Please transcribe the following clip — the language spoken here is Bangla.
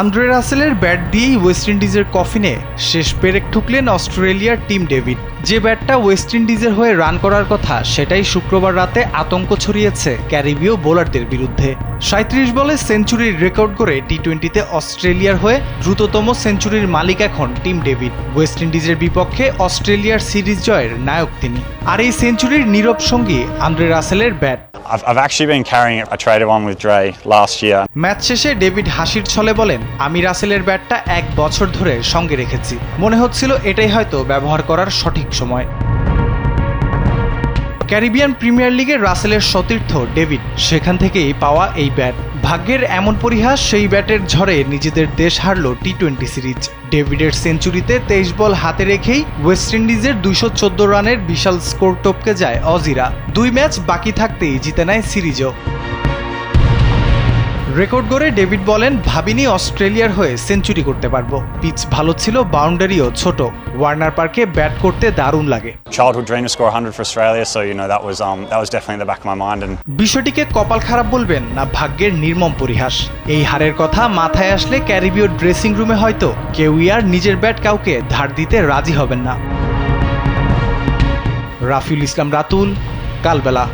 আন্দ্রে রাসেলের ব্যাট দিয়েই ওয়েস্ট ইন্ডিজের কফিনে শেষ পেরেক ঠুকলেন অস্ট্রেলিয়ার টিম ডেভিড। যে ব্যাটটা ওয়েস্ট ইন্ডিজের হয়ে রান করার কথা সেটাই শুক্রবার রাতে আতঙ্ক ছড়িয়েছে ক্যারিবীয় বোলারদের বিরুদ্ধে। ৩৭ বলে সেঞ্চুরির রেকর্ড করে টি-20তে অস্ট্রেলিয়ার হয়ে দ্রুততম সেঞ্চুরির মালিক এখন টিম ডেভিড। ওয়েস্ট ইন্ডিজের বিপক্ষে অস্ট্রেলিয়ার সিরিজ জয়ের নায়ক তিনি। আর এই সেঞ্চুরির নীরব সঙ্গী আন্দ্রে রাসেলের bat. I've actually been carrying it. I traded one with Dre last year. Match শেষে ডেভিড হাসির ছলে বলেন, আমি রাসেলের ব্যাটটা 1 বছর ধরে সঙ্গে রেখেছি। মনে হচ্ছিল এটাই হয়তো ব্যবহার করার সঠিক সময়। ক্যারিবিয়ান প্রিমিয়ার লিগের রাসেলের সতীর্থ ডেভিড, সেখান থেকেই পাওয়া এই ব্যাট। ভাগ্যের এমন পরিহাস, সেই ব্যাটের ঝড়ে নিজেদের দেশ হারল টি-20 সিরিজ। ডেভিডের সেঞ্চুরিতে 23 বল হাতে রেখেই ওয়েস্ট ইন্ডিজের 214 রানের বিশাল স্কোর টপকে যায় অজিরা। 2 ম্যাচ বাকি থাকতেই জিতে নেয় সিরিজও। রেকর্ড গড়ে ডেভিড বলেন, ভাবিনি অস্ট্রেলিয়ার হয়ে সেঞ্চুরি করতে পারবো। পিচ ভালো ছিল, বাউন্ডারিও ছোট। ওয়ার্নার পার্কে ব্যাট করতে দারুণ লাগে। Childhood dream to score 100 for Australia, so that was definitely in the back of my mind. And বিষয়টিকে কপাল খারাপ বলবেন না ভাগ্যের নির্মম পরিহাস? এই হারের কথা মাথায় আসলে ক্যারিবীয় ড্রেসিং রুমে হয়তো কেউই আর নিজের ব্যাট কাউকে ধার দিতে রাজি হবেন না। রাফিউল ইসলাম রাতুল, কালবেলা।